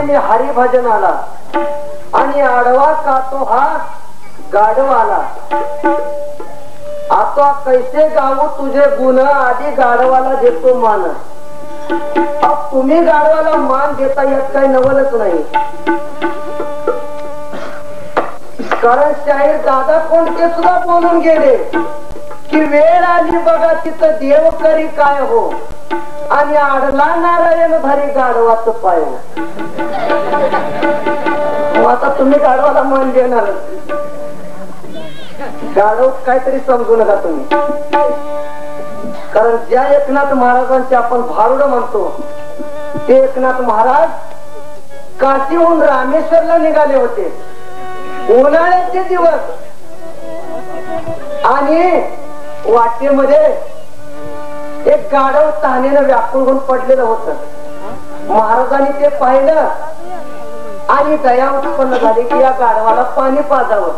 मी हरिभजनाला आणि आडवा खातो हा गाढवाला. आता कैसे गावू तुझे गुण आधी गाढवाला देतो मान. अब तुम्ही गाढवाला मान देता यात काही नवलच नाही. कारण शाहीर दादा कोणते सुद्धा बोलून गेले की वेळ आली बघा तिथं देव करी काय हो आणि आडला नारायण भारी गाढवाच पाय. आता तुम्ही गाढवाला मान देणार. गाढव काहीतरी समजू नका तुम्ही. कारण ज्या एकनाथ महाराजांचे आपण भारुड म्हणतो ते एकनाथ महाराज काशीहून रामेश्वरला निघाले होते. उन्हाळ्याचे दिवस आणि वाटेमध्ये एक गाढव तहानेनं व्याकुळ होऊन पडलेलं होतं. महाराजांनी ते पाहिलं आणि दया उत्पन्न झाली की या गाढवाला पाणी पाजावं.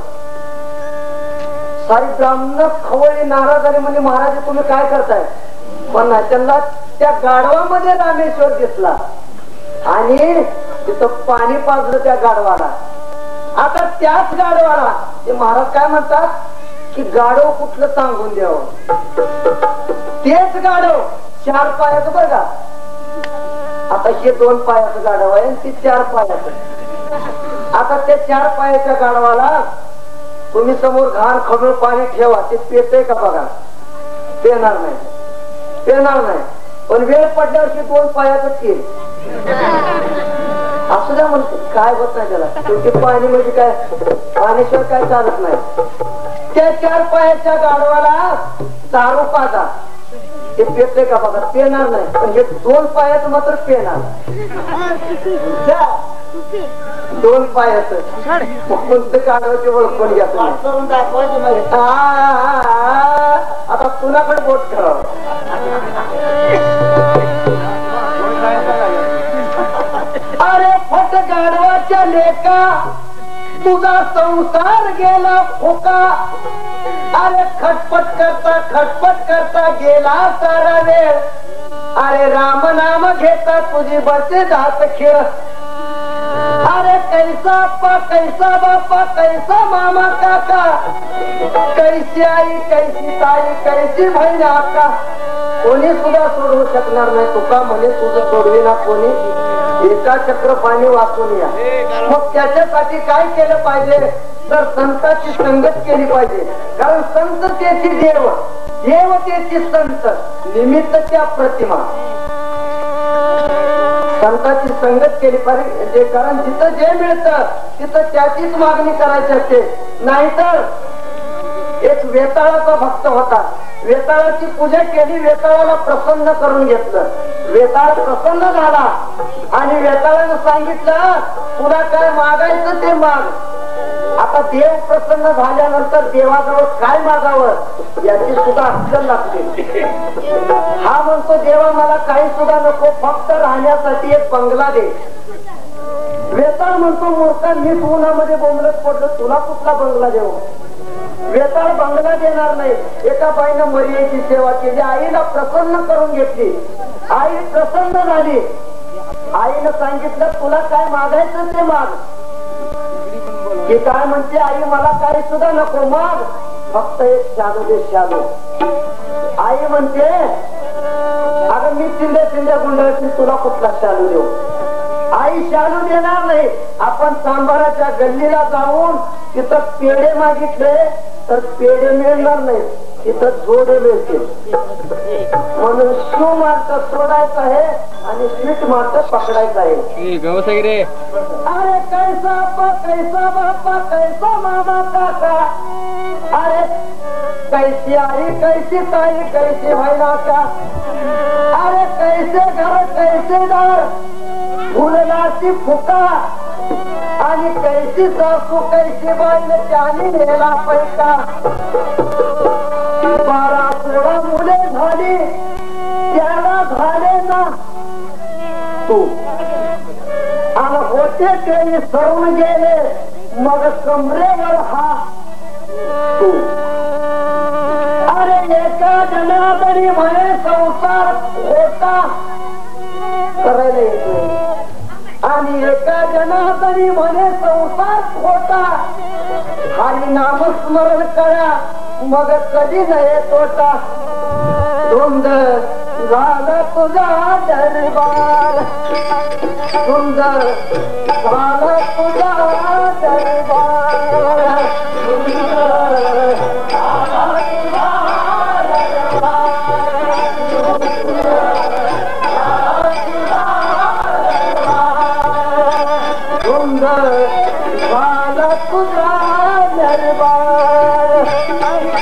सारी ब्राह्मण खवळली नाराज झाली. म्हणजे महाराज तुम्ही काय करताय? पण त्यांना त्या गाढवामध्ये रामेश्वर दिसला आणि तिथं पाणी पाजलं त्या गाढवाला. आता त्याच गाढवाला ते महाराज काय म्हणतात की गाढव कुठलं सांगून द्यावं. तेच गाढव 4 पायाचं बघा. आता हे 2 पायाचं गाढव आहे ती 4 पायाचं. आता त्या 4 पायाच्या गाढवाला तुम्ही समोर घाण खडूळ पाणी ठेवा ते पेते का बघा. पेणार नाही, पेणार नाही. पण वेळ पडल्यावर 2 पायाचं केल असू द्या म्हणते. काय होत नाही त्याला. शेवटी पाणी म्हणजे काय पाण्याशिवाय काय चालत नाही. त्या 4 पायाच्या गाढवाला दारू पाजा ते पेते का बघा. पेणार नाही. पण हे 2 पायाचं मात्र पेणार. 2 पायाचं कोणतं गाढवाची ओळख पण घ्या. आता कुणाकडे बोट करावं. अरे फट गाढवाच्या लेका तुझा संसार गेला फोका. अरे खटपट करता गेला सारा वेळ. अरे राम नाम घेता तुझी बसे जात खेळ. अरे कैसा अप्पा कैसा बाप्पा कैसा मामा काका कैसी आई कैसी ताई कैसी बहीण आका. कोणी सुद्धा सोडवू शकणार नाही. तुका म्हणे तुझं सोडविना कोणी. एका चक्र पाणी वाचून या. मग त्याच्यासाठी काय केलं पाहिजे तर संतांची संगत केली पाहिजे. कारण संत त्याची देव, देव त्याची संत, निमित्त त्या प्रतिमा. संतांची संगत केली पाहिजे. कारण जिथं जे मिळतं तिथं त्याचीच मागणी करायची असते. नाहीतर एक वेताळाचा भक्त होता. वेताळाची पूजा केली, वेताळाला प्रसन्न करून घेतलं. वेताळ प्रसन्न झाला आणि वेताळानं सांगितलं तुला काय मागायचं ते माग. आता देव प्रसन्न झाल्यानंतर देवाजवळ काय मागावं याची सुद्धा अक्कल लागते. हा म्हणतो देवा मला काही सुद्धा नको, फक्त राहण्यासाठी एक बंगला दे. वेताळ म्हणतो मूर्खा मी उन्हामध्ये बोंबलत पडलो, तुला कुठला बंगला देऊ. वेताळ बंगला देणार नाही. एका बाईनं मर्यादेची सेवा केली, आईला प्रसन्न करून घेतली. आई प्रसन्न झाली. आईनं सांगितलं तुला काय मागायचं ते माग. ती काय म्हणते आई मला काही सुद्धा नको, माग फक्त एक शालू दे शालू. आई म्हणते अगं मी चिंध्या गुंडाळची, तुला कुठला शालू देऊ. आई शालू देणार नाही. आपण सांबाराच्या गल्लीला जाऊन तिथं पेढे मागितले तर पेढे मिळणार नाही, तिथं जोडे मिळतील. म्हणून शू मार्क सोडायचं आहे आणि स्वीट मार्क पकडायचं आहे. अरे कैसा अप्पा कैसा बाप्पा कैसा मामा काका. अरे कैसी आई कैसी ताई कैसी बहिणा का. अरे कैसे घर कैसे दार फुलनाची फुका. आणि कैसी सासू कैसी बाईने त्याने नेला पैका. 12-13 मुले झाली त्याला झाले ना तू. आणि होते काही सरून गेले मग कमरेवर हा तू. अरे एका जनादरी म्हणे संसार होता करायला येतो आणि एका तरी म्हणे संसार खोटा, हरी नाम स्मरण करा मग कधी नये तोटा. धुंद झाला तुझा दरबार, धुंद झाला तुझा दरबार,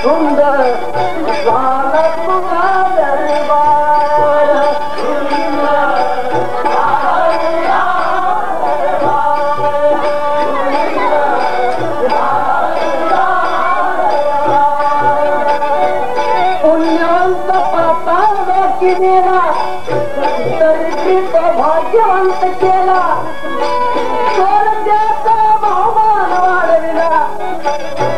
सुंदर झाला तुझा दरबार, पुण्यवंत पाताळ केला तरी तो भाग्यवंत केला, स्वर्गाचा बहुमान वाढविला,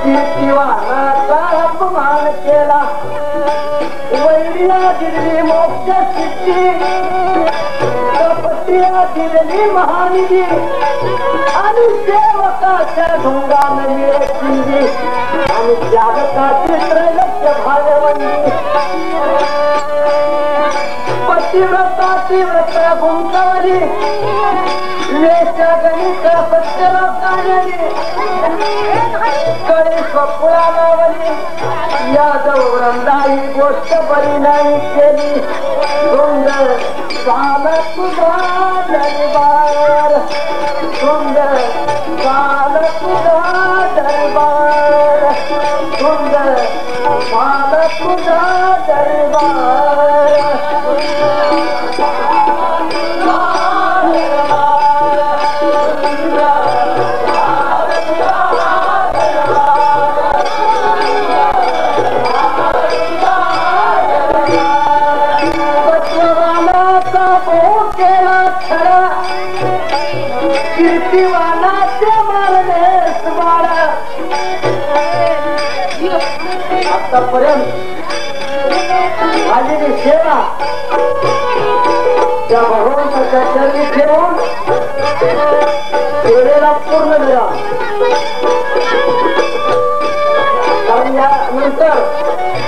कीर्तिवानाचा अपमान केला. वैरीला दिली मोक्ष सिद्धी, कपटीला दिलेली महानिधी, आणि सेवकाच्या ढुंगान मिळे चिंदी, आणि जागताची त्रैलोक्य भाग्यवंती. पतिव्रताची व्रत गुंतवली, वेश्या गणित सत्यला काढली, कडे स्वपुळा लावली, यादव वृंदाई गोष्ट बरी नाही केली. सुंदर झाला तुझा दरबार, सुंदर झाला तुझा दरबार, सुंदर झाला तुझा दरबार. कीर्तिवानाचे मारणे बाळा, आतापर्यंत झालेली सेवा त्या भगवंताच्या चरणी ठेवून सेवेला पूर्ण मिळा. कारण यानंतर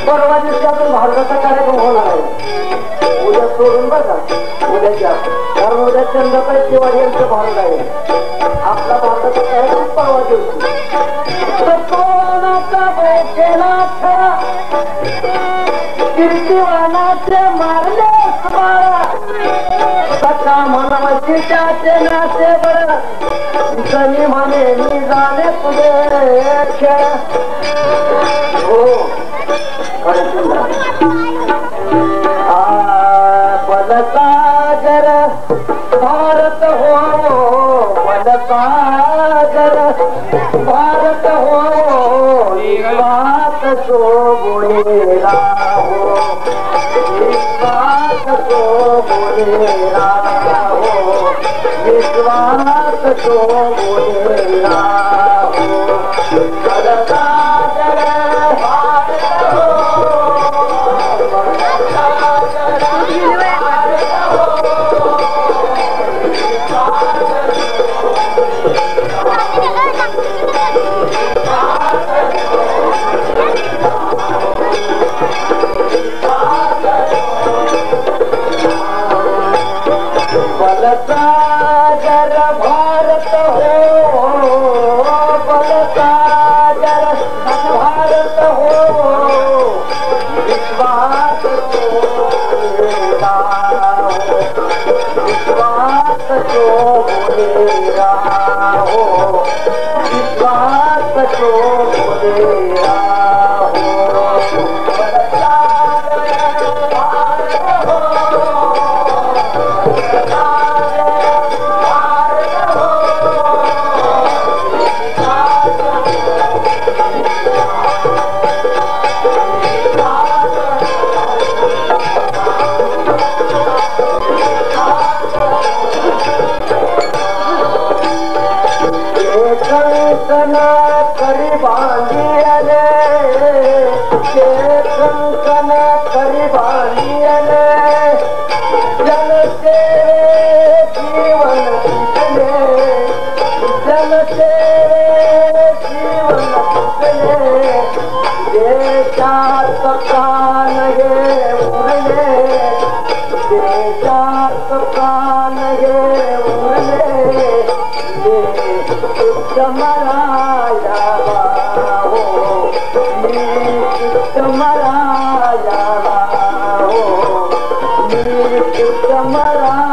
परवा दिवशी आपण भारताचा कार्यक्रम होणार आहे. उद्या सोडून बघा, उद्याच्या, कारण उद्या चंद्रकाळी शिवाजी यांचं भारत आहे. आपला भारताचा कार्यक्रम परवा दिवशी. कोणाचा केला खरा, कीर्तिवानाचे मारले बाळा, सका मनवाची त्याचे नाचे बळ, जनी म्हणे मी जाणे तुझे खेळ. हो बलसागर भारत हो, बलसागर भारत हो, बात सो बोलेला हो, बात सो बोलेला हो, विश्वास सो बोलेला हो. बलसागर भारत हो, बलसागर भारत हो, बलसागर भारत हो, विश्वास बोलेला हो, विश्वास बोलेला हो, विश्वास बोलेला हो. करी बांधियले, कंकण करी बांधियले, जन से जीवन दिसले, जीवन तुटले देशात प्राण गे उरले देशात प्राण गे उरले मराया हो मराया हो मराया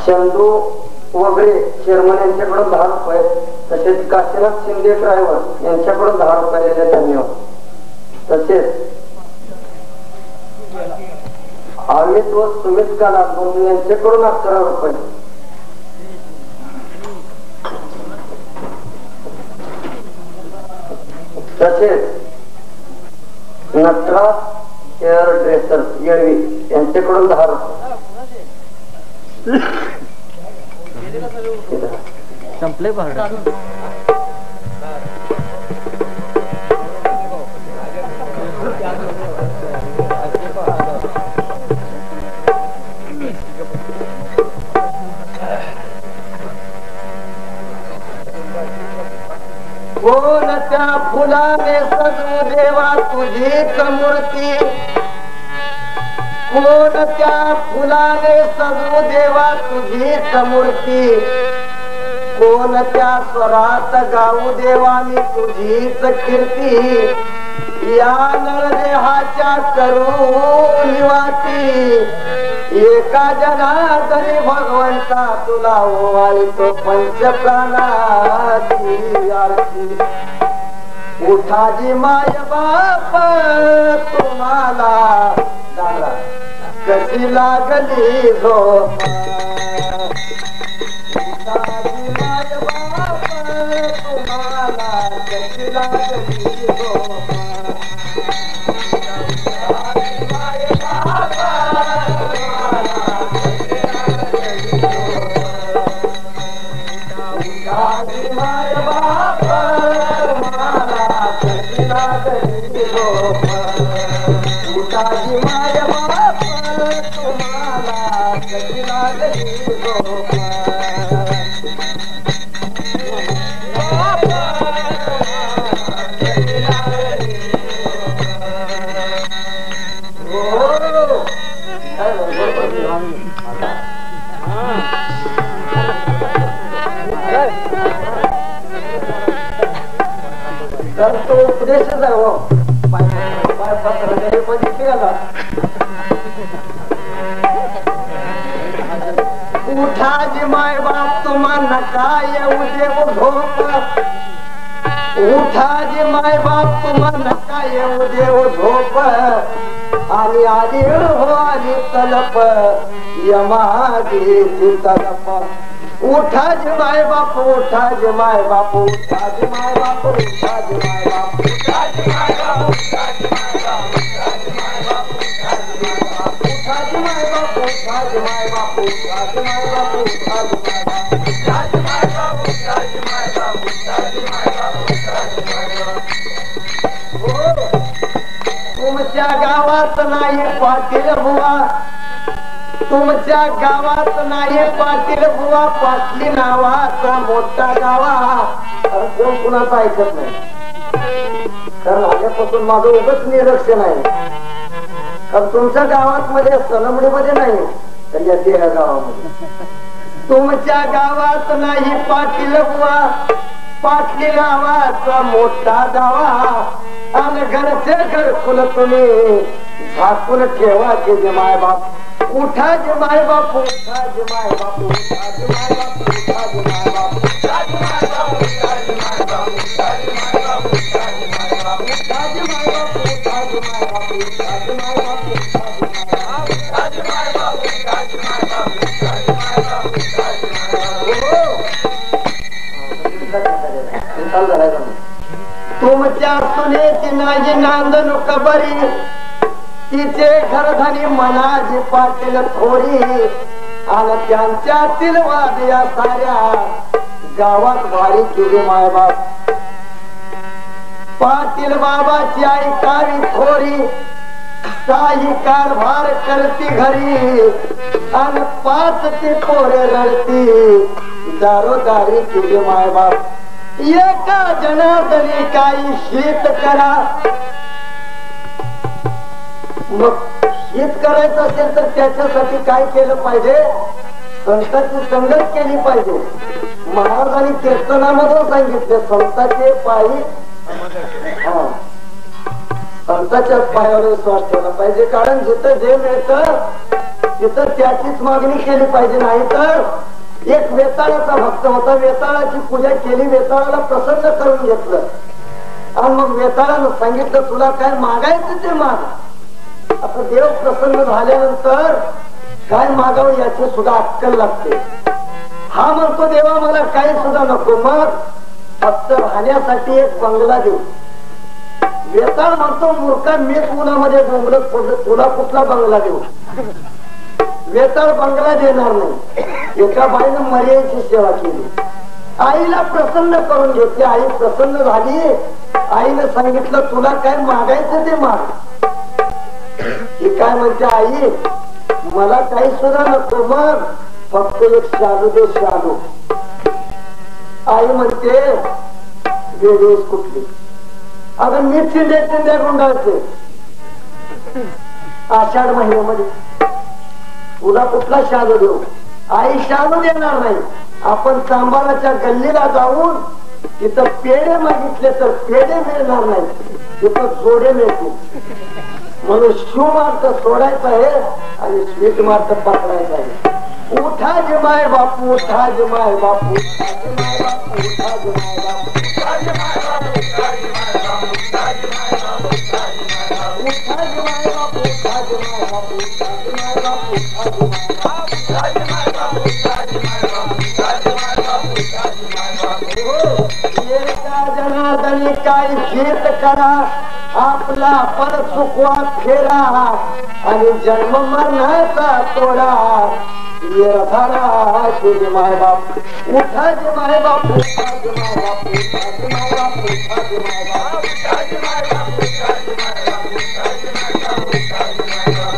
चंदू वगैरे चेअरमन यांच्याकडून 10 रुपये तसेच काशीनाथ शिंदे ड्रायव्हर यांच्याकडून 10 रुपये धन्यवाद. तसेच अमित व सुमित काला बंधू यांच्याकडून 11 रुपये. तसेच नटराज हेअर ड्रेसर येळवी यांच्याकडून 10 रुपये. संपले पहाड कोण त्या फुलाने सजू देवा तुझीच मूर्ती कोण त्या फुलाने सजू देवा तुझीच मूर्ती कोण त्या स्वरात गाऊ देवा मी तुझीच कीर्ती या नरदेहाच्या करू निवासी एका जनार्दनी भगवंता तुला ओवाळतो पंचप्राणाची आरती. उठाजी माय बाप तुम्हाला कशी लागली झोप उठाजी माय बाप तुम्हाला कशी लागली झोप तर तो उपदेशच आहे हो उठाजी माय बाप तुम्हाला काय येऊ देऊ झोप उठाजी माय बाप तुम्हाला काय येऊ देऊ झोप आणि आली हो आली तलप यमाची तलप उठा जे माय बाप उठा जे माय बाप उठा जे माय बाप उठा जे माय बाप उठा जे माय बाप उठा जे माय बाप उठा जे माय बाप उठा जे माय बाप उठा जे माय बाप उठा जे माय बाप उठा जे माय बाप उठा जे माय बाप उठा जे माय बाप उठा जे माय बाप उठा जे माय बाप तुमच्या गावात नाही पाटील बुवा तुमच्या गावात नाही पाटील बुवा पाटली नावाचा मोठा गावा कोण कुणाचं ऐकत नाही कारण आल्यापासून माझं उगाच निरीक्षण आहे कारण तुमच्या गावात मध्ये सनमडीमध्ये नाही तर या गावामध्ये तुमच्या गावात नाही पाटील बुवा पाटली नावाचा मोठा गावा आणि घरचे घरकुल तुम्ही झाकून ठेवा जे माय बाप उठा जे माय बाप उठा जे माय बाप उठा जे माय बाप उठा जे माय बाप उठा जे माय बाप उठा जे माय बाप उठा जे माय बाप उठा जे माय बाप उठा जे माय बाप उठा जे माय बाप उठा जे माय बाप उठा जे माय बाप उठा जे माय बाप उठा जे माय बाप उठा जे माय बाप तुमच्या सुनेची नाजी नांदन कबरी तिचे घरधनी मनाजी पाटील थोडी आणि त्यांच्यातील वाद या साऱ्या गावात भारी केली मायबाप पाटील बाबाची आई काळी थोडी काही कारभार करती घरी आणि 5 ते पोरे रडती दारोदारी केली मायबाप एका जनार्दनी काही शीत करा मग शीत करायचं असेल तर त्याच्यासाठी काय केलं पाहिजे संतांची संगत केली पाहिजे महाराजांनी कीर्तनामधून सांगितले संतांचे पायी संतांच्या पायावर विश्वास ठेवला पाहिजे कारण जिथं जे मिळतं तिथं त्याचीच मागणी केली पाहिजे नाही तर एक वेताळाचा भक्त होता वेताळाची पूजा केली वेताळाला प्रसन्न करून घेतलं आणि मग वेताळानं सांगितलं तुला काय मागायचं ते माग आता देव प्रसन्न झाल्यानंतर काय मागावं याची सुद्धा अक्कल लागते हा म्हणतो देवा मला काही सुद्धा नको मग फक्त राहण्यासाठी एक बंगला देऊ वेताळ म्हणतो मूर्खा मीच उन्हामध्ये डोंगरत पडलं तुला कुठला बंगला देऊ वेताळ बंगला देणार नाही एका बाईनं मर्यादेची सेवा केली आईला प्रसन्न करून घेतली आई प्रसन्न झाली आईने सांगितलं तुला काय मागायचं ते माग ही काय म्हणते आई मला काही सुद्धा नको मग फक्त एक शालू दे शालू आई म्हणते वेळेस कुठली अगं मी चिंध्या गुंडाळते आषाढ महिन्यामध्ये तुला कुठला शालू देऊ आई शालू देणार नाही आपण चांबाराच्या गल्लीला जाऊन तिथं पेढे मागितले तर पेढे मिळणार नाही तिथं जोडे मिळतील म्हणून शिव मार्ग सोडायचा आहे आणि स्वीट मार्ग पकडायचा आहे उठा जे माय बापू उठा जे माय बापू उठा जे माय बापू उठा जे माय बापू उठा जे माय बापू उठा जे माय बापू उठा जे माय बापू उठा जे माय बापू उठा जे माय बापू उठा जे माय बापू उठा जे माय बापू उठा जे माय बापू उठा जे माय बापू उठा जे माय बापू उठा जे माय बापू एका जनार्दनी काही शीत करा आपला पर चुकवा फेरा आणि जन्म मरणाचा तोडा झाला जे माय बाप उठा जे माय बाप उठा जे माय बाप उठा जे माय बाप उठा जे माय बाप उठा जे माय बाप उठा जे माय बाप उठा जे माय बाप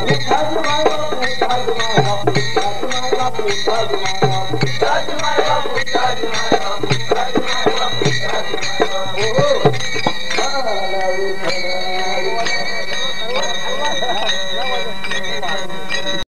उठा जे माय बाप उठा जे माय बाप उठा जे माय बाप उठा जे माय बाप उठा जे माय बाप उठा जे माय बाप उठा जे माय